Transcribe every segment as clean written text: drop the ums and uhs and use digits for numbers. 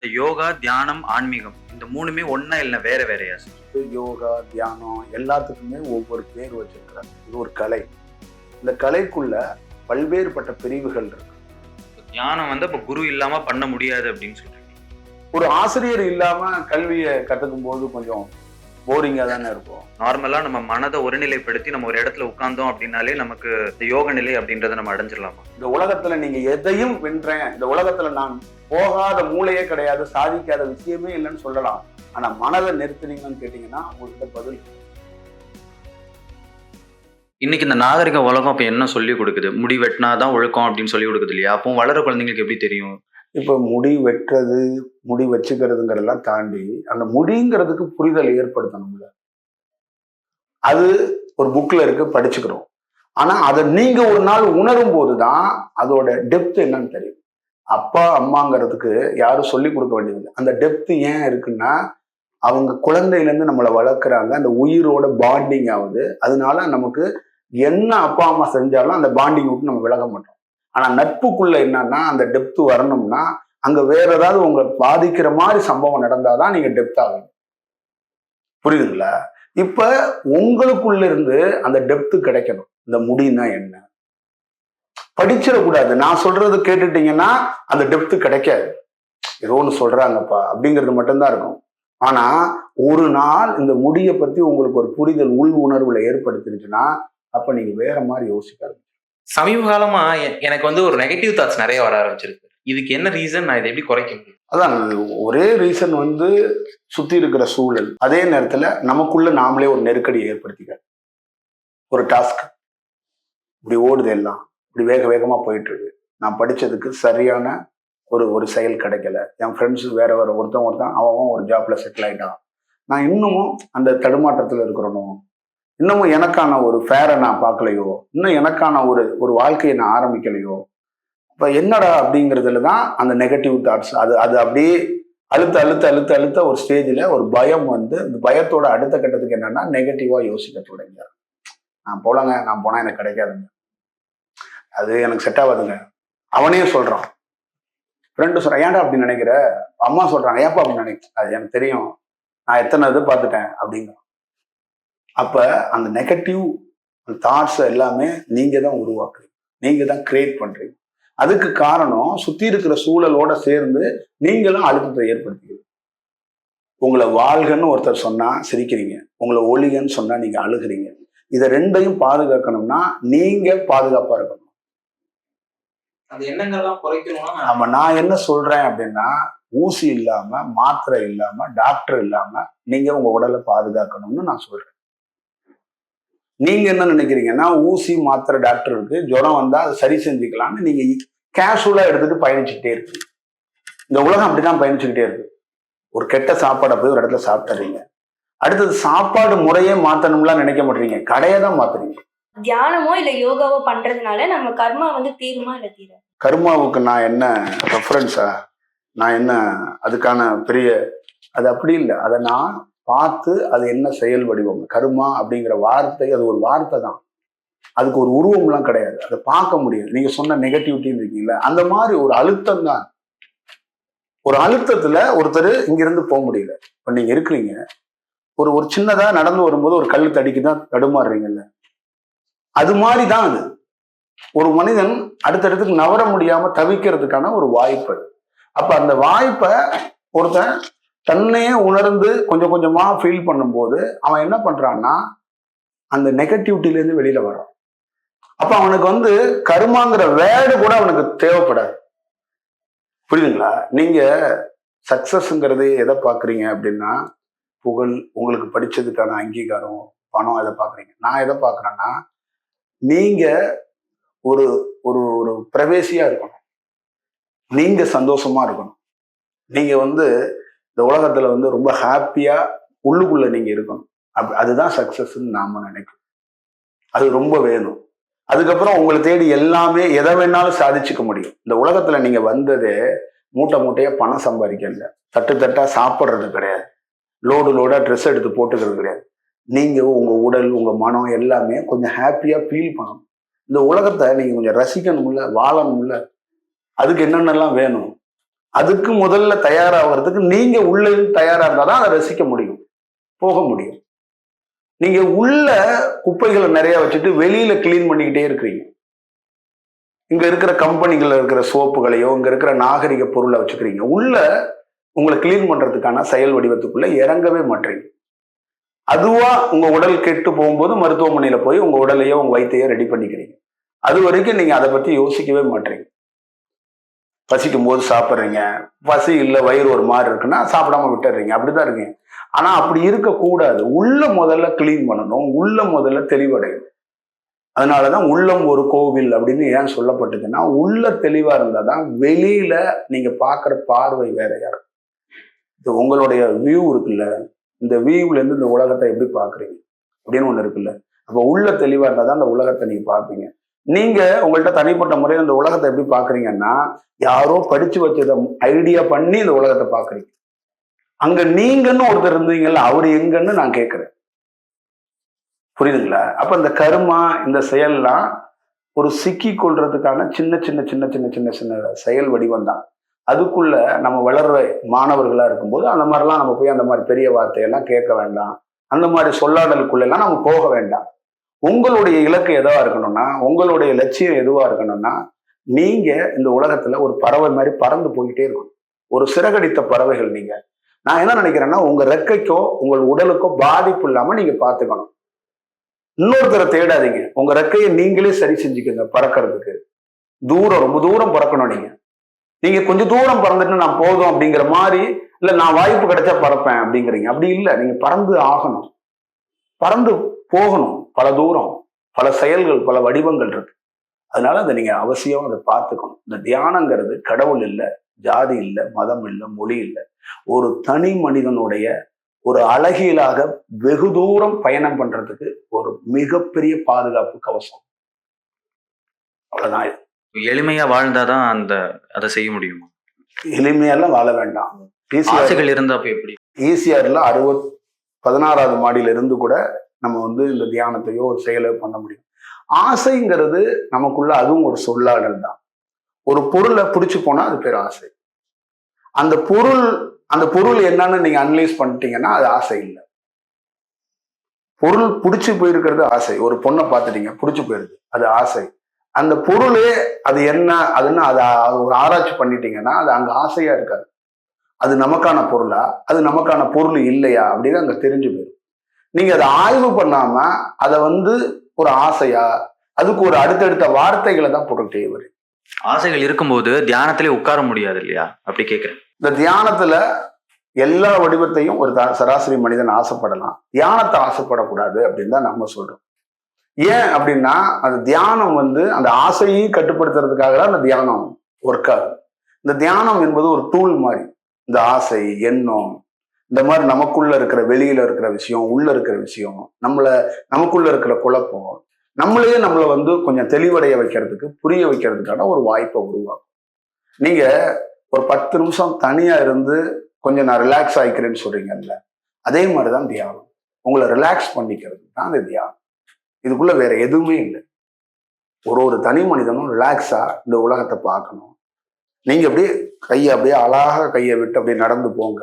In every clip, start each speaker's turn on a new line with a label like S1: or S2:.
S1: யோகா, தியானம், ஆன்மீகம் இந்த 3மே ஒண்ணா இல்ல வேற வேறயா சார்?
S2: யோகா, தியானம் எல்லாத்துக்குமே ஒவ்வொரு பேர் வச்சிருக்கிறாங்க. இது ஒரு கலை. இந்த கலைக்குள்ள பல்வேறுபட்ட பிரிவுகள் இருக்கு.
S1: தியானம் அப்ப குரு இல்லாம பண்ண முடியாது அப்படின்னு சொல்றீங்க.
S2: ஒரு ஆசிரியர் இல்லாம கல்வியை கத்துக்கும் போது கொஞ்சம் போரிங்கா தானே இருக்கும்.
S1: நார்மலா நம்ம மனதை ஒருநிலைப்படுத்தி நம்ம ஒரு இடத்துல உட்கார்ந்தோம் அப்படின்னாலே நமக்கு இந்த யோக நிலை அப்படின்றத நம்ம அடைஞ்சிடலாமா?
S2: இந்த உலகத்துல நீங்க எதையும் வென்றேன், இந்த உலகத்துல நான் போகாத மூளையே கிடையாது, சாதிக்காத விஷயமே இல்லைன்னு சொல்லலாம். ஆனா மனதை நிறுத்தினீங்கன்னு கேட்டீங்கன்னா உங்கள்கிட்ட பதில்.
S1: இன்னைக்கு இந்த நாகரிக உலகம் அப்ப என்ன சொல்லி கொடுக்குது? முடி வெட்டினாதான் ஒழுக்கம் அப்படின்னு சொல்லி கொடுக்குது இல்லையா? அப்போ வளர குழந்தைங்களுக்கு எப்படி தெரியும்?
S2: இப்ப முடி வெட்டுறது, முடி வச்சுக்கிறதுங்கிறதெல்லாம் தாண்டி அந்த முடிங்கிறதுக்கு புரிதல் ஏற்படுத்தணும்ல. அது ஒரு புக்ல இருக்கு, படிச்சுக்கிறோம். ஆனா அதை நீங்க ஒரு நாள் உணரும் போதுதான் அதோட டெப்த் என்னன்னு தெரியும். அப்பா அம்மாங்கிறதுக்கு யாரும் சொல்லி கொடுக்க வேண்டியதில்லை. அந்த டெப்த் ஏன் இருக்குன்னா அவங்க குழந்தையில இருந்து நம்மளை வளர்க்குறாங்க, அந்த உயிரோட பாண்டிங் ஆகுது. அதனால நமக்கு என்ன அப்பா அம்மா செஞ்சாலும் அந்த பாண்டிங் விட்டு நம்ம விலக மாட்டோம். ஆனா நட்புக்குள்ள என்னன்னா அந்த டெப்த் வரணும்னா அங்க வேற ஏதாவது உங்களை பாதிக்கிற மாதிரி சம்பவம் நடந்தாதான் நீங்க டெப்த் ஆகும். புரியுதுங்களா? இப்ப உங்களுக்குள்ள இருந்து அந்த டெப்த் கிடைக்கணும். இந்த முடினா என்ன படிச்சிடக்கூடாது. நான் சொல்றது கேட்டுட்டீங்கன்னா அந்த டெப்த் கிடைக்காது. ஏதோ ஒன்று சொல்றாங்கப்பா அப்படிங்கிறது மட்டும்தான் இருக்கும். ஆனா ஒரு நாள் இந்த முடியை பத்தி உங்களுக்கு ஒரு புரிதல் உள் உணர்வுல ஏற்படுத்திருச்சுன்னா அப்ப நீங்க வேற மாதிரி யோசிக்காது.
S3: சமீப காலமா எனக்கு ஒரு நெகட்டிவ் தாட்ஸ் நிறைய வர ஆரம்பிச்சிருக்கு. இதுக்கு என்ன ரீசன்? நான் இதை எப்படி குறைக்க முடியும்?
S2: அதான் ஒரே ரீசன் சுத்தி இருக்கிற சூழல். அதே நேரத்துல நமக்குள்ள நாமளே ஒரு நெருக்கடியை ஏற்படுத்திக்க. ஒரு டாஸ்க் இப்படி ஓடுது, எல்லாம் இப்படி வேக வேகமா போயிட்டு இருக்கு. நான் படிச்சதுக்கு சரியான ஒரு ஒரு செயல் கிடைக்கல. என் ஃப்ரெண்ட்ஸ் வேற வேற ஒருத்தன் அவன் ஒரு ஜாப்ல செட்டில் ஆயிட்டான். நான் இன்னமும் அந்த தடுமாற்றத்துல இருக்கிறனும். இன்னமும் எனக்கான ஒரு ஃபேரை நான் பார்க்கலையோ, இன்னும் எனக்கான ஒரு ஒரு வாழ்க்கையை நான் ஆரம்பிக்கலையோ. இப்ப என்னடா அப்படிங்கிறதுல தான் அந்த நெகட்டிவ் தாட்ஸ் அது அது அப்படியே அழுத்த அழுத்த அழுத்த அழுத்த ஒரு ஸ்டேஜில் ஒரு பயம் இந்த பயத்தோட அடுத்த கட்டத்துக்கு என்னன்னா நெகட்டிவா யோசிக்க தொடங்க. நான் போலங்க, நான் போனா எனக்கு கிடைக்காதுங்க, அது எனக்கு செட் ஆகாதுங்க. அவனே சொல்றான், ஃப்ரெண்டு சொல்றான், ஏன்டா அப்படி நினைக்கிற? அம்மா சொல்றாங்க, ஏப்பா அப்படின்னு நினைக்கிறேன், அது எனக்கு தெரியும், நான் எத்தனை இது பார்த்துட்டேன் அப்படிங்க. அப்ப அந்த நெகட்டிவ் தாட்ஸ் எல்லாமே நீங்க தான் உருவாக்குறீங்க, நீங்க தான் கிரியேட் பண்றீங்க. அதுக்கு காரணம் சுத்தி இருக்கிற சூழலோட சேர்ந்து நீங்களும் அழுத்தத்தை ஏற்படுத்திக்கிறீங்க. உங்களை வாழ்கன்னு ஒருத்தர் சொன்னா சிரிக்கிறீங்க, உங்களை ஒளிகன்னு சொன்னா நீங்க அழுகிறீங்க. இதை ரெண்டையும் பாதுகாக்கணும்னா நீங்க பாதுகாப்பா இருக்கணும்.
S3: அந்த எண்ணங்கள்லாம் குறைக்கணும்னா
S2: ஆமா, நான் என்ன சொல்றேன் அப்படின்னா ஊசி இல்லாம, மாத்திரை இல்லாம, டாக்டர் இல்லாம நீங்க உங்க உடலை பாதுகாக்கணும்னு நான் சொல்றேன். நீங்க என்ன நினைக்கிறீங்கன்னா ஊசி, மாத்திரை, டாக்டர் இருக்கு, ஜுரம் வந்தா அதை சரி செஞ்சுக்கலாம்னு நீங்க கேஷுவலா எடுத்துட்டு பயணிச்சுட்டே இருக்கு. இந்த உலகம் அப்படிதான் பயணிச்சுக்கிட்டே இருக்கு. ஒரு கெட்ட சாப்பாடை போய் ஒரு இடத்துல சாப்பிட்டுறீங்க, அடுத்தது சாப்பாடு முறையே மாத்தணும்லாம் நினைக்க மாட்டீங்க, கடையை தான் மாத்துறீங்க.
S4: தியானமோ இல்ல யோகாவோ பண்றதுனால நம்ம கர்மா தீருமா இல்ல தீர?
S2: கர்மாவுக்கு நான் என்ன ரெஃபரன்ஸா? நான் என்ன அதுக்கான பெரிய அது அப்படி இல்லை. அதை நான் பார்த்து அது என்ன செயல் வடிவம். கர்மா அப்படிங்கிற வார்த்தை அது ஒரு வார்த்தை தான், அதுக்கு ஒரு உருவம்லாம் கிடையாது, அதை பார்க்க முடியாது. நீங்க சொன்ன நெகட்டிவிட்டின்னு இருக்கீங்களா, அந்த மாதிரி ஒரு அழுத்தம் தான். ஒரு அழுத்தத்துல ஒருத்தர் இங்கிருந்து போக முடியல. இப்ப நீங்க இருக்கிறீங்க, ஒரு ஒரு சின்னதா நடந்து வரும்போது ஒரு கல் தடிக்குதான் தடுமாறுறீங்கல்ல, அது மாதிரி தான் அது. ஒரு மனிதன் அடுத்தடுத்துக்கு நவர முடியாம தவிக்கிறதுக்கான ஒரு வாய்ப்பு. அப்ப அந்த வாய்ப்பை ஒருத்தன் தன்னையே உணர்ந்து கொஞ்சம் கொஞ்சமா ஃபீல் பண்ணும்போது அவன் என்ன பண்றான்னா அந்த நெகட்டிவிட்டில இருந்து வெளியில வரான். அப்ப அவனுக்கு கர்மாங்கிற வேர்டு கூட அவனுக்கு தேவைப்படாது. புரியுதுங்களா? நீங்க சக்சஸ்ங்கிறது எதை பாக்குறீங்க அப்படின்னா புகழ், உங்களுக்கு படிச்சதுக்கான அங்கீகாரம், பணம், எதை பாக்குறீங்க. நான் எதை பாக்குறேன்னா நீங்க ஒரு ஒரு ஒரு பிரவேசியா இருக்கணும், நீங்க சந்தோஷமா இருக்கணும், நீங்க இந்த உலகத்துல ரொம்ப ஹாப்பியா உள்ளுக்குள்ள நீங்க இருக்கணும். அதுதான் சக்சஸ்ன்னு நாம நினைக்கிறோம். அது ரொம்ப வேணும். அதுக்கப்புறம் உங்களை தேடி எல்லாமே எதை வேணாலும் சாதிச்சுக்க முடியும். இந்த உலகத்துல நீங்க வந்ததே மூட்டை மூட்டையா பணம் சம்பாதிக்கல, தட்டு தட்டா சாப்பிட்றது கிடையாது, லோடு லோடா ட்ரெஸ் எடுத்து போட்டுக்கிறது கிடையாது. நீங்க உங்க உடல், உங்க மனம் எல்லாமே கொஞ்சம் ஹாப்பியா ஃபீல் பண்ணணும். இந்த உலகத்தை நீங்க கொஞ்சம் ரசிக்கணும்ல, வாழணும்ல. அதுக்கு என்னென்னலாம் வேணும்? அதுக்கு முதல்ல தயாராகிறதுக்கு நீங்க உள்ள இருந்து தயாரா இருந்தாதான் அதை ரசிக்க முடியும், போக முடியும். நீங்க உள்ள குப்பைகளை நிறைய வச்சுட்டு வெளியில கிளீன் பண்ணிக்கிட்டே இருக்கிறீங்க. இங்க இருக்கிற கம்பெனிகள்ல இருக்கிற சோப்புகளையோ இங்க இருக்கிற நாகரிக பொருளை வச்சுக்கிறீங்க. உள்ள உங்களை கிளீன் பண்றதுக்கான செயல் வடிவத்துக்குள்ள இறங்கவே மாட்டீங்க. அதுவா உங்க உடல் கெட்டு போகும்போது மருத்துவமனையில போய் உங்க உடலையோ உங்க வயிற்றையோ ரெடி பண்ணிக்கிறீங்க. அது வரைக்கும் நீங்க அதை பத்தி யோசிக்கவே மாட்டீங்க. பசிக்கும் போது சாப்பிட்றீங்க, பசி இல்லை வயிறு ஒரு மாதிரி இருக்குன்னா சாப்பிடாம விட்டுறீங்க, அப்படிதான் இருக்கீங்க. ஆனா அப்படி இருக்கக்கூடாது. உள்ள முதல்ல கிளீன் பண்ணணும், உள்ள முதல்ல தெளிவடையணும். அதனாலதான் உள்ளம் ஒரு கோவில் அப்படின்னு ஏன் சொல்லப்பட்டதுன்னா, உள்ள தெளிவா இருந்தாதான் வெளியில நீங்க பாக்குற பார்வை வேறையா இருக்கும். இது உங்களுடைய வியூ இருக்குல்ல, இந்த வியூல இருந்து இந்த உலகத்தை எப்படி பாக்குறீங்க அப்படின்னு ஒண்ணு இருக்குல்ல. அப்ப உள்ள தெளிவா இருந்தாதான் அந்த உலகத்தை நீங்க பார்ப்பீங்க. நீங்க உங்கள்கிட்ட தனிப்பட்ட முறையில் இந்த உலகத்தை எப்படி பாக்குறீங்கன்னா, யாரோ படிச்சு வச்சதை ஐடியா பண்ணி இந்த உலகத்தை பாக்குறீங்க. அங்க நீங்கன்னு ஒருத்தர் இருந்தீங்கல்ல, அவரு எங்கன்னு நான் கேட்கிறேன். புரியுதுங்களா? அப்ப இந்த கர்மா, இந்த செயல்லாம் ஒரு சிக்கி கொள்றதுக்கான சின்ன சின்ன சின்ன சின்ன சின்ன சின்ன செயல் வடிவம் தான். அதுக்குள்ள நம்ம வளர்ற மாணவர்களா இருக்கும்போது அந்த மாதிரிலாம் நம்ம போய் அந்த மாதிரி பெரிய வார்த்தையெல்லாம் கேட்க வேண்டாம். அந்த மாதிரி சொல்லாடலுக்குள்ள எல்லாம் நம்ம போக வேண்டாம். உங்களுடைய இலக்கு எதுவா இருக்கணும்னா, உங்களுடைய லட்சியம் எதுவா இருக்கணும்னா, நீங்க இந்த உலகத்துல ஒரு பறவை மாதிரி பறந்து போயிட்டே இருக்கணும். ஒரு சிறகடித்த பறவைகள் நீங்க. நான் என்ன நினைக்கிறேன்னா, உங்க ரெக்கைக்கோ உங்கள் உடலுக்கோ பாதிப்பு இல்லாம நீங்க பாத்துக்கணும். இன்னொருத்தரை தேடாதீங்க. உங்க ரெக்கையை நீங்களே சரி செஞ்சுக்கோங்க பறக்கிறதுக்கு. தூரம், ரொம்ப தூரம் பறக்கணும் நீங்க. நீங்க கொஞ்சம் தூரம் பறந்துட்டு நான் போதும் அப்படிங்கிற மாதிரி, இல்ல நான் வாய்ப்பு கிடைச்சா பறப்பேன் அப்படிங்கிறீங்க. அப்படி இல்லை, நீங்க பறந்து ஆகணும், பறந்து போகணும். பல தூரம், பல செயல்கள், பல வடிவங்கள் இருக்கு. அதனால அதை நீங்க அவசியம் அதை பார்த்துக்கணும். இந்த தியானங்கிறது கடவுள் இல்லை, ஜாதி இல்லை, மதம் இல்லை, மொழி இல்லை. ஒரு தனி மனிதனுடைய ஒரு அழகியலாக வெகு தூரம் பயணம் பண்றதுக்கு ஒரு மிகப்பெரிய பாதுகாப்பு கவசம். அவ்வளவுதான் இது.
S1: எளிமையா வாழ்ந்தாதான் அதை செய்ய முடியுமா?
S2: எளிமையெல்லாம் வாழ வேண்டாம்.
S1: ஆசைகள் இருந்தா அப்ப எப்படி?
S2: ஈசிஆர்ல 16வது மாடியில இருந்து கூட நம்ம வந்து இந்த தியானத்தையோ ஒரு செயலையோ பண்ண முடியும். ஆசைங்கிறது நமக்குள்ள அதுவும் ஒரு சொல்லாடல் தான். ஒரு பொருளை பிடிச்சு போனா அது பேர் ஆசை. அந்த பொருள் என்னன்னு நீங்க அனலைஸ் பண்ணிட்டீங்கன்னா அது ஆசை இல்லை. பொருள் பிடிச்சு போயிருக்கிறது ஆசை. ஒரு பொண்ணை பார்த்துட்டீங்க, பிடிச்சு போயிருது, அது ஆசை. அந்த பொருளே அது என்ன அதுன்னு அதை ஒரு ஆராய்ச்சி பண்ணிட்டீங்கன்னா அது அங்க ஆசையா இருக்காது. அது நமக்கான பொருளா, அது நமக்கான பொருள் இல்லையா அப்படின்னு அங்க தெரிஞ்சு போயிடும். நீங்க அதை ஆய்வு பண்ணாம அதை வந்து ஒரு ஆசையா, அதுக்கு ஒரு அடுத்தடுத்த வார்த்தைகளை தான் போட்டுக்கிட்டே வரும்.
S1: ஆசைகள் இருக்கும்போது தியானத்திலே உட்கார முடியாது இல்லையா? அப்படி கேட்கிறேன்.
S2: இந்த தியானத்துல எல்லா வடிவத்தையும் ஒரு சராசரி மனிதன் ஆசைப்படலாம். தியானத்தை ஆசைப்படக்கூடாது அப்படின்னு தான் நம்ம சொல்றோம். ஏன் அப்படின்னா, அந்த தியானம் வந்து அந்த ஆசையை கட்டுப்படுத்துறதுக்காக தான் அந்த தியானம் ஒர்க் ஆகும். இந்த தியானம் என்பது ஒரு டூல் மாதிரி. இந்த ஆசை, எண்ணம், இந்த மாதிரி நமக்குள்ள இருக்கிற, வெளியில இருக்கிற விஷயம், உள்ள இருக்கிற விஷயம், நமக்குள்ள இருக்கிற குழப்பம், நம்மளே நம்மளை வந்து கொஞ்சம் தெளிவடைய வைக்கிறதுக்கு, புரிய வைக்கிறதுக்கான ஒரு வாய்ப்பை உருவாக்கும். நீங்க ஒரு 10 நிமிஷம் தனியா இருந்து கொஞ்சம் நான் ரிலாக்ஸ் ஆகிக்கிறேன்னு சொல்றீங்கல்ல, அதே மாதிரிதான் தியானம். உங்களை ரிலாக்ஸ் பண்ணிக்கிறது தான் அந்த தியானம். இதுக்குள்ள வேற எதுவுமே இல்லை. ஒரு தனி மனிதனும் ரிலாக்ஸா இந்த உலகத்தை பார்க்கணும். நீங்க அப்படியே அப்படியே அழகாக கையை விட்டு அப்படியே நடந்து போங்க,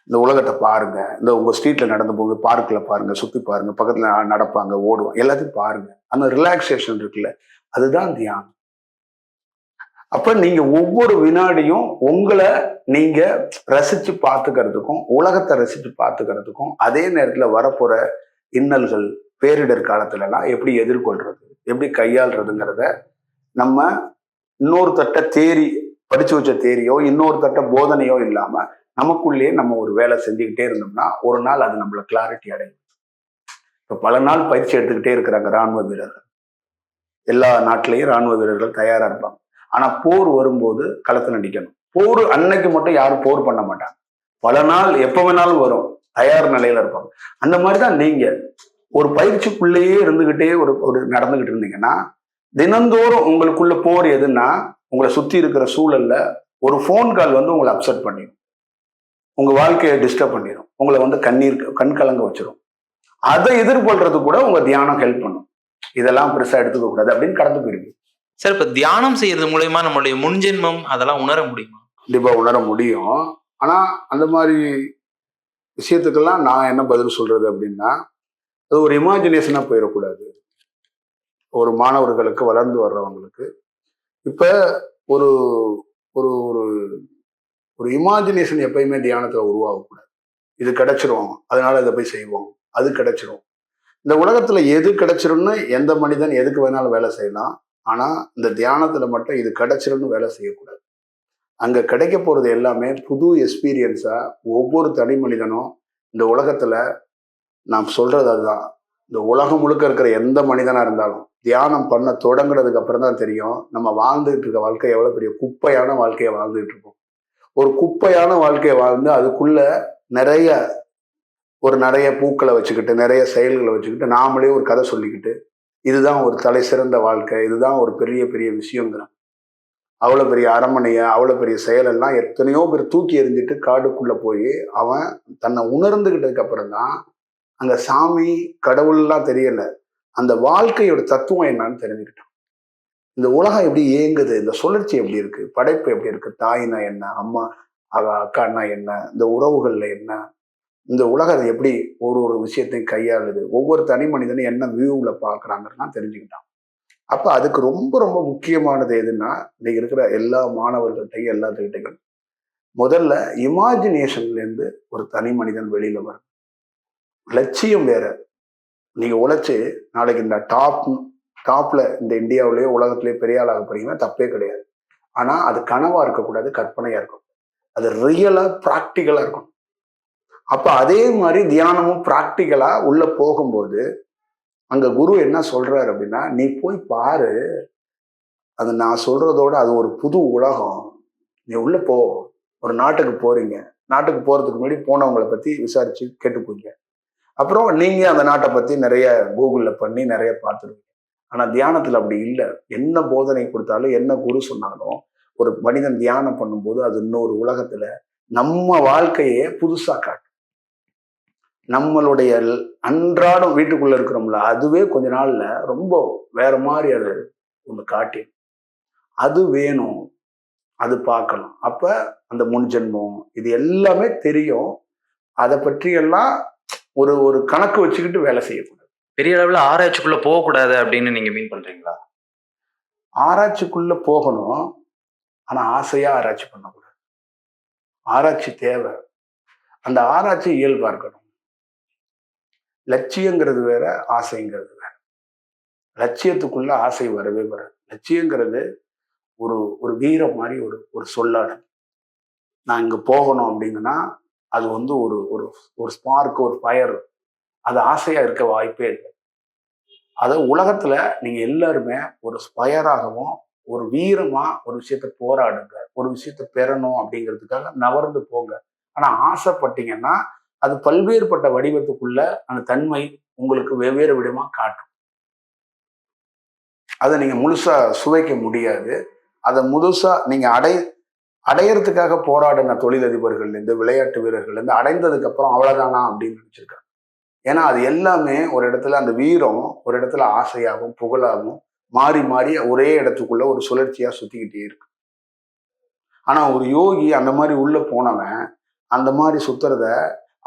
S2: இந்த உலகத்தை பாருங்க. இந்த உங்க ஸ்ட்ரீட்ல நடந்து போங்க, பார்க்ல பாருங்க, சுத்தி பாருங்க, பக்கத்துல நடப்பாங்க, ஓடுவாங்க, எல்லாத்தையும் பாருங்க. அந்த ரிலாக்ஸேஷன் இருக்குல்ல, அதுதான் தியானம். அப்ப நீங்க ஒவ்வொரு வினாடியும் உங்களை நீங்க ரசிச்சு பார்த்துக்கிறதுக்கும், உலகத்தை ரசிச்சு பார்த்துக்கிறதுக்கும், அதே நேரத்துல வரப்போற இன்னல்கள், பேரிடர் காலத்துல எல்லாம் எப்படி எதிர்கொள்றது, எப்படி கையாள்றதுங்கிறத நம்ம இன்னொரு தட்ட தேரி படிச்சு வச்ச தேரியோ இன்னொரு தட்ட போதனையோ இல்லாம நமக்குள்ளேயே நம்ம ஒரு வேலை செஞ்சுக்கிட்டே இருந்தோம்னா ஒரு நாள் அது நம்மள கிளாரிட்டி அடையும். இப்ப பல நாள் பயிற்சி எடுத்துக்கிட்டே இருக்கிறாங்க ராணுவ வீரர்கள். எல்லா நாட்டிலையும் ராணுவ வீரர்கள் தயாரா இருப்பாங்க. ஆனா போர் வரும்போது களத்துல நிக்கணும். போர் அன்னைக்கு மட்டும் யாரும் போர் பண்ண மாட்டாங்க. பல நாள் எப்ப வேணாலும் வரும், தயார் நிலையில இருப்பாங்க. அந்த மாதிரிதான் நீங்க ஒரு பயிற்சிக்குள்ளேயே இருந்துகிட்டே ஒரு நடந்துகிட்டு இருந்தீங்கன்னா, தினந்தோறும் உங்களுக்குள்ள போர் எதுன்னா, உங்களை சுத்தி இருக்கிற சூழல்ல ஒரு போன் கால் வந்து உங்களை அப்செட் பண்ணிடும், உங்க வாழ்க்கையை டிஸ்டர்ப் பண்ணிடும், உங்களை வந்து கண் கலங்க வச்சிடும். அதை எதிர்கொள்றது கூட உங்க தியானம் ஹெல்ப் பண்ணும். இதெல்லாம் பெருசா எடுத்துக்க கூடாது அப்படின்னு கடந்து போயிருக்கு.
S3: சார், இப்ப தியானம் செய்யறது மூலயமா நம்மளுடைய முன்ஜென்மம் அதெல்லாம் உணர முடியுமா?
S2: கண்டிப்பா உணர முடியும். ஆனா அந்த மாதிரி விஷயத்துக்கெல்லாம் நான் என்ன பதில் சொல்றது அப்படின்னா, அது ஒரு இமேஜினேஷனா போயிடக்கூடாது. ஒரு மாணவர்களுக்கு, வளர்ந்து வர்றவங்களுக்கு இப்ப ஒரு ஒரு ஒரு ஒரு இமேஜினேஷன் எப்பயுமே தியானத்துல உருவாகக்கூடாது. இது கிடைச்சிரும், அதனால இதை போய் செய்வோம், அது கிடைச்சிரும். இந்த உலகத்துல எது கிடைச்சிரும்னு எந்த மனிதன் எதுக்கு வேணாலும் வேலை செய்யலாம். ஆனா இந்த தியானத்துல மட்டும் இது கிடைச்சிரும்னு வேலை செய்யக்கூடாது. அங்க கிடைக்க போறது எல்லாமே புது எக்ஸ்பீரியன்ஸா. ஒவ்வொரு தனி மனிதனும் இந்த உலகத்துல, நாம் சொல்றது அதுதான், இந்த உலகம் முழுக்க இருக்கிற எந்த மனிதனா இருந்தாலும் தியானம் பண்ண தொடங்குறதுக்கு அப்புறம் தான் தெரியும் நம்ம வாழ்ந்துட்டு இருக்க வாழ்க்கை எவ்வளவு பெரிய குப்பையான வாழ்க்கையை வாழ்ந்துட்டு இருக்கோம். ஒரு குப்பையான வாழ்க்கையை வாழ்ந்து அதுக்குள்ள நிறைய நிறைய பூக்களை வச்சுக்கிட்டு, நிறைய செயல்களை வச்சுக்கிட்டு, நாமளே ஒரு கதை சொல்லிக்கிட்டு, இதுதான் ஒரு தலை சிறந்த வாழ்க்கை, இதுதான் ஒரு பெரிய பெரிய விஷயங்கிறோம். அவ்வளவு பெரிய அரண்மனைய, அவ்வளவு பெரிய செயலெல்லாம் எத்தனையோ பேர் தூக்கி எறிஞ்சிட்டு காடுக்குள்ள போய் அவன் தன்னை உணர்ந்துகிட்டதுக்கு அப்புறம் தான் அங்க சாமி, கடவுள்லாம் தெரியல, அந்த வாழ்க்கையோட தத்துவம் என்னன்னு தெரிஞ்சுக்கிட்டான். இந்த உலகம் எப்படி இயங்குது, இந்த சுழற்சி எப்படி இருக்கு, படைப்பு எப்படி இருக்கு, தாய்னா என்ன, அம்மா அக்கான்னா என்ன, இந்த உறவுகள்ல என்ன, இந்த உலகம் எப்படி ஒரு ஒரு விஷயத்தையும் கையாளுது, ஒவ்வொரு தனி மனிதனும் என்ன வியூவில் பார்க்குறாங்கன்னா தெரிஞ்சுக்கிட்டான். அப்போ அதுக்கு ரொம்ப ரொம்ப முக்கியமானது எதுன்னா, இன்னைக்கு இருக்கிற எல்லா மாணவர்கள்ட்டையும் எல்லாத்துக்கிட்டையும் முதல்ல இமேஜினேஷன்லேருந்து ஒரு தனி மனிதன் வெளியில வரும். லட்சியம் வேற. நீங்க உழைச்சு நாளைக்கு இந்த டாப்ல இந்த இந்தியாவிலேயோ உலகத்திலேயோ பெரிய ஆளாக போறீங்கன்னா தப்பே கிடையாது. ஆனா அது கனவா இருக்கக்கூடாது, கற்பனையா இருக்கும். அது ரியலா ப்ராக்டிக்கலா இருக்கும். அப்ப அதே மாதிரி தியானமும் ப்ராக்டிக்கலா உள்ள போகும்போது அங்க குரு என்ன சொல்றாரு அப்படின்னா, நீ போய் பாரு, அது நான் சொல்றதோட அது ஒரு புது உலகம். நீ உள்ள போ. ஒரு நாட்டுக்கு போறீங்க, நாட்டுக்கு போறதுக்கு முன்னாடி போனவங்களை பத்தி விசாரிச்சு கேட்டுக்கோங்க. அப்புறம் நீங்க அந்த நாட்டை பத்தி நிறைய கூகுள்ல பண்ணி நிறைய பார்த்துருவீங்க. ஆனா தியானத்துல அப்படி இல்லை. என்ன போதனை கொடுத்தாலும், என்ன குரு சொன்னாலும், ஒரு மனிதன் தியானம் பண்ணும்போது அது இன்னொரு உலகத்துல நம்ம வாழ்க்கையே புதுசா காட்டும். நம்மளுடைய அன்றாடம் வீட்டுக்குள்ள இருக்கிறோம்ல, அதுவே கொஞ்ச நாள்ல ரொம்ப வேற மாதிரி அது ஒண்ணு காட்டி, அது வேணும், அது பார்க்கணும். அப்ப அந்த முன் ஜென்மம் இது எல்லாமே தெரியும். அதை பற்றி எல்லாம் ஒரு ஒரு கணக்கு வச்சுக்கிட்டு வேலை செய்யக்கூடாது.
S1: பெரிய அளவுல ஆராய்ச்சிக்குள்ள போகக்கூடாது அப்படின்னு நீங்க மீன் பண்றீங்களா?
S2: ஆராய்ச்சிக்குள்ள போகணும், ஆனா ஆசையா ஆராய்ச்சி பண்ணக்கூடாது. ஆராய்ச்சி தேவை. அந்த ஆராய்ச்சி இயல்பா இருக்கணும். லட்சியங்கிறது வேற, ஆசைங்கிறது வேற. லட்சியத்துக்குள்ள ஆசை வரவே வராது. லட்சியங்கிறது ஒரு ஒரு வீரம் மாதிரி ஒரு ஒரு சொல்லாடல். நான் இங்க போகணும் அப்படிங்கன்னா அது ஒரு ஒரு ஒரு ஸ்பார்க், ஒரு ஃபயர். அது ஆசையா இருக்க வாய்ப்பே இல்லை. அதை உலகத்துல நீங்க எல்லாருமே ஒரு ஸ்பயராகவும் ஒரு வீரமா ஒரு விஷயத்த போராடுங்க, ஒரு விஷயத்த பெறணும் அப்படிங்கிறதுக்காக நகர்ந்து போங்க. ஆனா ஆசைப்பட்டீங்கன்னா அது பல்வேறுபட்ட வடிவத்துக்குள்ள அந்த தன்மை உங்களுக்கு வெவ்வேறு விதமா காட்டும். அதை நீங்க முழுசா சுவைக்க முடியாது. அதை முழுசா நீங்க அடையறதுக்காக போராடின தொழிலதிபர்கள் இருந்து, விளையாட்டு வீரர்கள் இருந்து அடைந்ததுக்கு அப்புறம் அவ்வளவுதானா அப்படின்னு நினைச்சிருக்காங்க. ஏன்னா அது எல்லாமே ஒரு இடத்துல அந்த வீரம் ஒரு இடத்துல ஆசையாகவும் புகழாகவும் மாறி மாறி ஒரே இடத்துக்குள்ள ஒரு சுழற்சியா சுத்திக்கிட்டே இருக்கு. ஆனா ஒரு யோகி அந்த மாதிரி உள்ள போனவன் அந்த மாதிரி சுத்துறத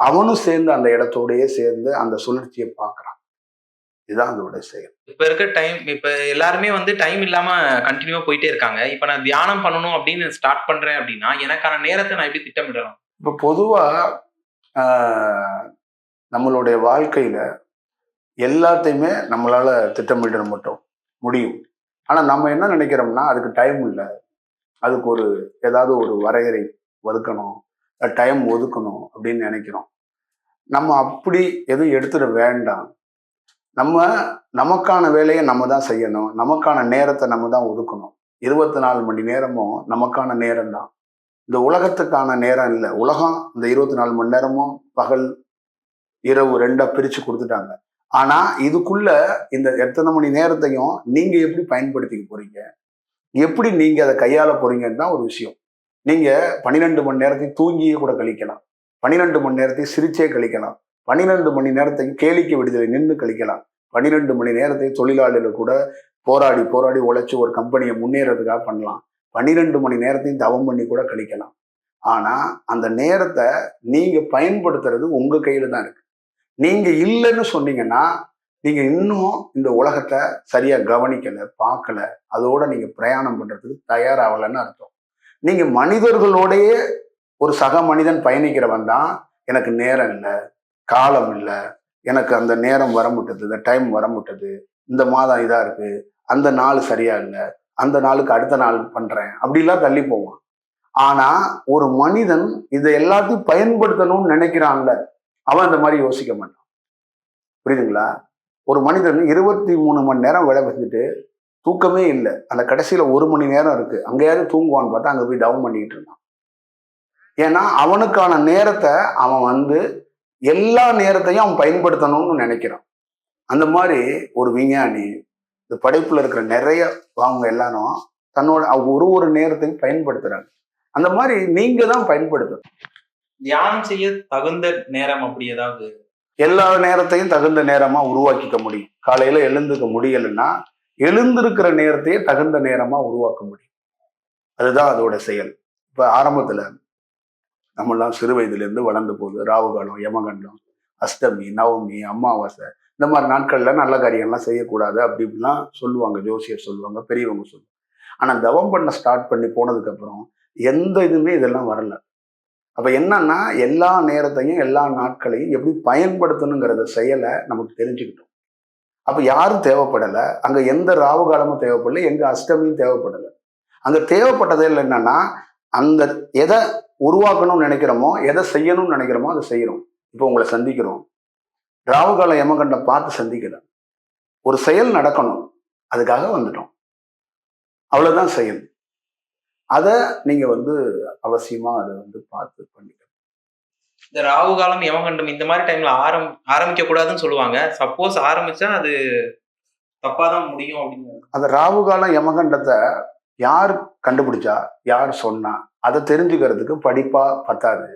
S2: அவனும் சேர்ந்து அந்த இடத்தோடயே சேர்ந்து அந்த சுழற்சியை பார்க்கறான். இதுதான் அதோட செயல்.
S3: இப்ப இருக்க டைம், இப்ப எல்லாருமே வந்து டைம் இல்லாம கண்டினியூவா போயிட்டே இருக்காங்க. இப்ப நான் தியானம் பண்ணணும் அப்படின்னு ஸ்டார்ட் பண்றேன் அப்படின்னா எனக்கான நேரத்தை நான் எப்படி திட்டமிடலாம்?
S2: இப்ப பொதுவா நம்மளுடைய வாழ்க்கையில எல்லாத்தையுமே நம்மளால திட்டமிட மட்டும் முடியும். ஆனா நம்ம என்ன நினைக்கிறோம்னா அதுக்கு டைம் இல்லை, அதுக்கு ஏதாவது ஒரு வரையறை ஒதுக்கணும், டைம் ஒதுக்கணும் அப்படின்னு நினைக்கிறோம். நம்ம அப்படி எதுவும் எடுத்துட வேண்டாம். நமக்கான வேலையை நம்ம தான் செய்யணும், நமக்கான நேரத்தை நம்ம தான் ஒதுக்கணும். 24 மணி நேரமும் நமக்கான நேரம் தான். இந்த உலகத்துக்கான நேரம் இல்லை. உலகம் இந்த 24 மணி நேரமும் பகல் இரவு 2ஆ பிரிச்சு கொடுத்துட்டாங்க. ஆனா இதுக்குள்ள இந்த எத்தனை மணி நேரத்தையும் நீங்க எப்படி பயன்படுத்திக்க போறீங்க, எப்படி நீங்க அதை கையாள போறீங்கன்னு தான் ஒரு விஷயம். நீங்க 12 மணி நேரத்தையும் தூங்கியே கூட கழிக்கலாம், 12 மணி நேரத்தையும் சிரிச்சே கழிக்கலாம், 12 மணி நேரத்தையும் கேளிக்கை விடுதலை நின்று கழிக்கலாம், 12 மணி நேரத்தையும் தொழிலாளிகள் கூட போராடி போராடி உழைச்சி ஒரு கம்பெனியை முன்னேறதுக்காக பண்ணலாம். 12 மணி நேரத்தையும் தவம் பண்ணி கூட கழிக்கலாம். ஆனா அந்த நேரத்தை நீங்க பயன்படுத்துறது உங்க கையில தான் இருக்கு. நீங்க இல்லைன்னு சொன்னீங்கன்னா நீங்க இன்னும் இந்த உலகத்தை சரியா கவனிக்கல, பார்க்கல, அதோட நீங்க பிரயாணம் பண்றதுக்கு தயாராகலன்னு அர்த்தம். நீங்க மனிதர்களோடயே ஒரு சக மனிதன் பயணிக்கிறவன் தான் எனக்கு நேரம் இல்லை, காலம் இல்லை, எனக்கு அந்த நேரம் வரமுட்டது, இந்த டைம் வரமுட்டது, இந்த மாதம் இதா இருக்கு, அந்த நாள் சரியா இல்லை, அந்த நாளுக்கு அடுத்த நாள் பண்றேன் அப்படிலாம் தள்ளி போவான். ஆனா ஒரு மனிதன் இதை எல்லாத்தையும் பயன்படுத்தணும்னு நினைக்கிறான்ல, அவன் அந்த மாதிரி யோசிக்க மாட்டான். புரியுதுங்களா? ஒரு மனிதன் 23 மணி நேரம் வேலை செஞ்சுட்டு தூக்கமே இல்லை, அந்த கடைசியில 1 மணி நேரம் இருக்கு, அங்கேயாவது தூங்குவான்னு பார்த்தா அங்க போய் டவுன் பண்ணிக்கிட்டு இருந்தான். ஏன்னா அவனுக்கான நேரத்தை அவன் எல்லா நேரத்தையும் அவன் பயன்படுத்தணும்னு நினைக்கிறான். அந்த மாதிரி ஒரு விஞ்ஞானி, இந்த படைப்புல இருக்கிற நிறைய அவங்க எல்லாரும் தன்னோட ஒரு நேரத்தையும் பயன்படுத்துறாங்க. அந்த மாதிரி நீங்க தான் பயன்படுத்தணும்.
S3: தியானம் செய்ய தகுந்த நேரம் அப்படி ஏதாவது?
S2: எல்லா நேரத்தையும் தகுந்த நேரமா உருவாக்கிக்க முடியும். காலையில எழுந்துக்க முடியலைன்னா எழுந்திருக்கிற நேரத்தையே தகுந்த நேரமா உருவாக்க முடியும். அதுதான் அதோட செயல். இப்ப ஆரம்பத்துல நம்மெல்லாம் சிறு வயதுல இருந்து வளர்ந்த போது ராவுகாலம், யமகண்டம், அஷ்டமி, நவமி, அமாவாசை இந்த மாதிரி நாட்கள்ல நல்ல காரியம்லாம் செய்யக்கூடாது அப்படி இப்படிலாம் சொல்லுவாங்க, ஜோசியர் சொல்லுவாங்க, பெரியவங்க சொல்லுவாங்க. ஆனா தவம் பண்ண ஸ்டார்ட் பண்ணி போனதுக்கு அப்புறம் எந்த இதுவுமே இதெல்லாம் வரல. அப்ப என்னன்னா எல்லா நேரத்தையும் எல்லா நாட்களையும் எப்படி பயன்படுத்தணுங்கிறத செயலை நமக்கு தெரிஞ்சுக்கிட்டோம். அப்ப யாரும் தேவைப்படலை, அங்க எந்த ராவு காலமும் தேவைப்படலை, எங்க அஷ்டமியும் தேவைப்படலை. அங்க தேவைப்பட்டதே இல்லை. என்னன்னா அந்த எதை உருவாக்கணும்னு நினைக்கிறோமோ, எதை செய்யணும்னு நினைக்கிறோமோ அதை செய்யறோம். இப்போ உங்களை சந்திக்கிறோம், ராவுகால யமகண்டம் பார்த்து சந்திக்கல, ஒரு செயல் நடக்கணும், அதுக்காக வந்துட்டோம், அவ்வளவுதான் செயல். அதை நீங்க அவசியமா அதை பார்த்து பண்ணிக்கணும்.
S3: இந்த ராகு காலம், யமகண்டம் இந்த மாதிரி டைம்ல ஆரம்பிக்க கூடாதுன்னு சொல்லுவாங்க. சப்போஸ் ஆரம்பிச்சா அது தப்பாதான் முடியும் அப்படின்னு.
S2: அந்த ராகு காலம் யமகண்டத்தை யார் கண்டுபிடிச்சா, யார் சொன்னா, அதை தெரிஞ்சுக்கிறதுக்கு படிப்பா பத்தாது,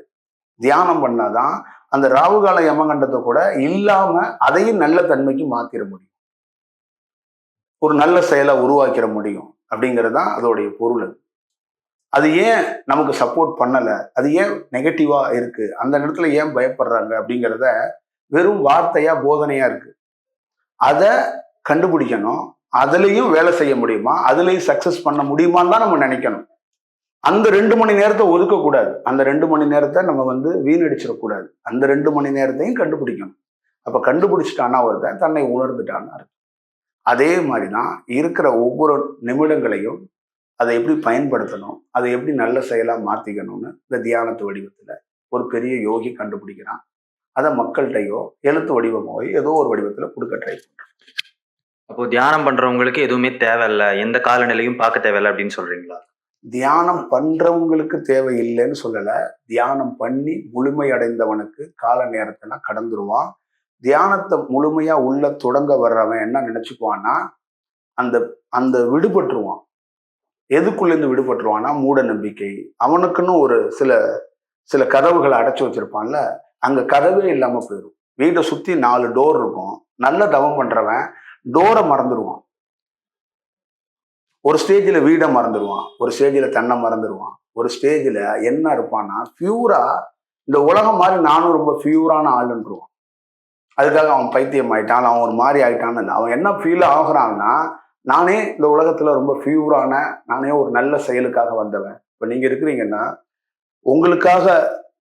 S2: தியானம் பண்ணாதான் அந்த ராவுகால யமகண்டத்தை கூட இல்லாம அதையும் நல்ல தன்மைக்கு மாத்திர முடியும், ஒரு நல்ல செயலை உருவாக்கிற முடியும் அப்படிங்கிறது தான் அதோடைய பொருள். அது ஏன் நமக்கு சப்போர்ட் பண்ணல, அது ஏன் நெகட்டிவா இருக்கு, அந்த இடத்துல ஏன் பயப்படுறாங்க அப்படிங்கிறத வெறும் வார்த்தையா போதனையா இருக்கு. அதை கண்டுபிடிக்கணும், அதுலயும் வேலை செய்ய முடியுமா, அதுலயும் சக்சஸ் பண்ண முடியுமான்னு தான் நம்ம நினைக்கணும். அந்த 2 மணி நேரத்தை ஒதுக்கக்கூடாது, அந்த 2 மணி நேரத்தை நம்ம வீணடிச்சிடக்கூடாது, அந்த 2 மணி நேரத்தையும் கண்டுபிடிக்கணும். அப்ப கண்டுபிடிச்சிட்டானா ஒருத்தன் தன்னை உணர்ந்துட்டான்னு அர்த்தம். அதே மாதிரிதான் இருக்கிற ஒவ்வொரு நிமிடங்களையும் அதை எப்படி பயன்படுத்தணும், அதை எப்படி நல்ல செயலா மாத்திக்கணும்னு இந்த தியானத்து வடிவத்துல ஒரு பெரிய யோகி கண்டுபிடிக்கிறான். அதை மக்கள்கிட்டயோ எழுத்து வடிவமோ ஏதோ ஒரு வடிவத்துல கொடுக்க ட்ரை பண்றான்.
S1: அப்போ தியானம் பண்றவங்களுக்கு எதுவுமே தேவையில்லை, எந்த காலநிலையும் பார்க்க தேவையில்லை அப்படின்னு சொல்றீங்களா?
S2: தியானம் பண்றவங்களுக்கு தேவையில்லைன்னு சொல்லல, தியானம் பண்ணி முழுமை அடைந்தவனுக்கு கால நேரத்தெல்லாம் கடந்துருவான். தியானத்தை முழுமையா உள்ள தொடங்க வர்றவன் என்ன நினைச்சுக்குவான்னா அந்த அந்த விடுபட்டுருவான். எதுக்குள்ளேருந்து விடுபட்டுருவான்னா மூட நம்பிக்கை, அவனுக்குன்னு ஒரு சில சில கதவுகளை அடைச்சு வச்சிருப்பான்ல, அங்க கதவே இல்லாம போயிடும். வீட்டை சுத்தி 4 டோர் இருக்கும், நல்ல தவம் பண்றவன் டோரை மறந்துடுவான், ஒரு ஸ்டேஜில் வீடை மறந்துடுவான், ஒரு ஸ்டேஜில் தன்னை மறந்துடுவான், ஒரு ஸ்டேஜில் என்ன இருப்பான்னா பியூரா இந்த உலகம் மாதிரி நானும் ரொம்ப பியூரான ஆளுன்றுவான். அதுக்காக அவன் பைத்தியம் ஆயிட்டான், அவன் ஒரு மாதிரி ஆயிட்டான்னு இல்லை, அவன் என்ன ஃபீல் ஆகுறான்னா நானே இந்த உலகத்துல ரொம்ப பியூரான, நானே ஒரு நல்ல செயலுக்காக வந்தவன். இப்போ நீங்க இருக்கிறீங்கன்னா உங்களுக்காக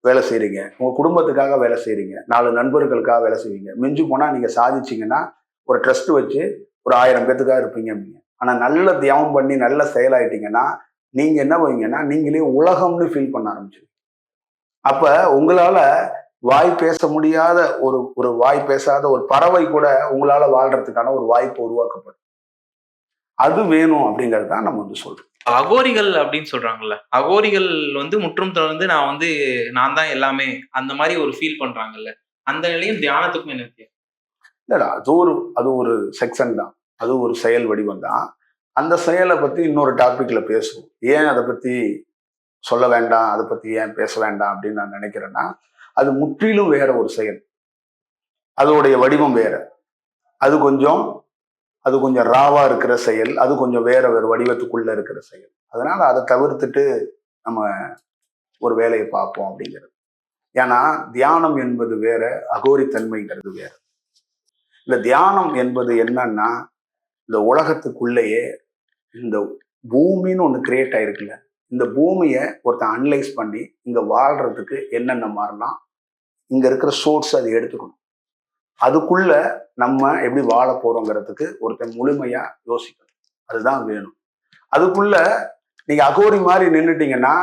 S2: வேலை செய்றீங்க, உங்க குடும்பத்துக்காக வேலை செய்றீங்க, 4 நண்பர்களுக்காக வேலை செய்வீங்க, மிஞ்சி போனா நீங்க சாதிச்சீங்கன்னா ஒரு ட்ரஸ்ட் வச்சு ஒரு 1000 பேத்துக்காக இருப்பீங்க. ஆனா நல்ல தியானம் பண்ணி நல்ல செயலாயிட்டீங்கன்னா நீங்க என்ன பண்ணுவீங்கன்னா நீங்களே உலகம்னு ஃபீல் பண்ண ஆரம்பிச்சிருவீங்க. அப்ப உங்களால வாய் பேச முடியாத ஒரு வாய் பேசாத ஒரு பறவை கூட உங்களால வாழ்றதுக்கான ஒரு வாய்ப்பு உருவாக்கப்படும். அது வேணும் அப்படிங்கிறது தான் நம்ம சொல்றோம்.
S3: அகோரிகள் அப்படின்னு சொல்றாங்கல்ல, அகோரிகள் முற்றும் தொடர்ந்து நான் தான் எல்லாமே அந்த மாதிரி ஒரு ஃபீல் பண்றாங்கல்ல, அந்த நிலையும் தியானத்துக்கும் என்ன வித்தியாசம்?
S2: இல்லடா, அது ஒரு செக்ஷன் தான், அது ஒரு செயல் வடிவம் தான். அந்த செயலை பத்தி இன்னொரு டாபிக்ல பேசுவோம். ஏன் அதை பத்தி சொல்ல வேண்டாம், அதை பத்தி ஏன் பேச வேண்டாம் அப்படின்னு நான் நினைக்கிறேன்னா, அது முற்றிலும் வேற ஒரு செயல், அதோடைய வடிவம் வேற. அது கொஞ்சம் அது கொஞ்சம் ராவா இருக்கிற செயல், அது கொஞ்சம் வேற வேறு வடிவத்துக்குள்ள இருக்கிற செயல். அதனால அதை தவிர்த்துட்டு நம்ம ஒரு வேலையை பார்ப்போம் அப்படிங்கிறது. ஏன்னா தியானம் என்பது வேற, அகோரித்தன்மைங்கிறது வேற. இந்த தியானம் என்பது என்னன்னா, இந்த உலகத்துக்குள்ளேயே இந்த பூமின்னு ஒன்று கிரியேட் ஆயிருக்குல்ல, இந்த பூமியை ஒருத்தன் அனலைஸ் பண்ணி இங்க வாழ்றதுக்கு என்னென்ன மாறலாம், இங்க இருக்கிற சோர்ஸ் அதை எடுத்துக்கணும். அதுக்குள்ள நம்ம எப்படி வாழ போறோங்கிறதுக்கு ஒருத்தன் முழுமையா யோசிக்கணும். அதுதான் வேணும். அதுக்குள்ள நீங்க அகோரி மாதிரி நின்றுட்டீங்கன்னா,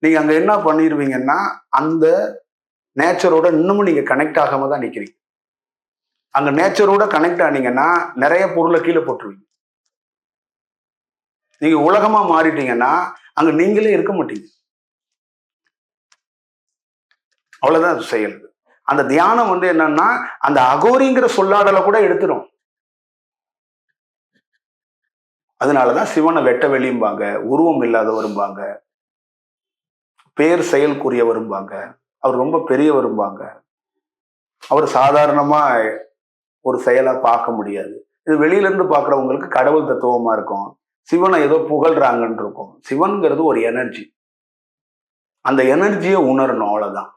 S2: நீங்க அங்க என்ன பண்ணிடுவீங்கன்னா, அந்த நேச்சரோட இன்னமும் நீங்க கனெக்ட் ஆகாம தான் நிக்கிறீங்க. அங்க நேச்சரோட கனெக்ட் ஆனீங்கன்னா நிறைய பொருளை கீழே போட்டுருவீங்க. நீங்க உலகமா மாறிட்டீங்கன்னா அங்க நீங்களே இருக்க மாட்டீங்க. அவ்வளவுதான் அது செயல். அந்த தியானம் என்னன்னா, அந்த அகோரிங்கிற சொல்லாடலை கூட எடுத்துடும். அதனாலதான் சிவனை வெட்ட வெளியும்பாங்க, உருவம் இல்லாத வரும்பாங்க, பேர் செயல்குரிய வரும்பாங்க, அவர் ரொம்ப பெரிய வரும்பாங்க, அவர் சாதாரணமா ஒரு செயலா பார்க்க முடியாது. இது வெளியில இருந்து பார்க்கறவங்களுக்கு கடவுள் தத்துவமா இருக்கும். சிவனை ஏதோ புகழ்றாங்கன்னு இருக்கும். சிவன்கிறது ஒரு எனர்ஜி. அந்த எனர்ஜியை உணரணும், அவ்வளவுதான்.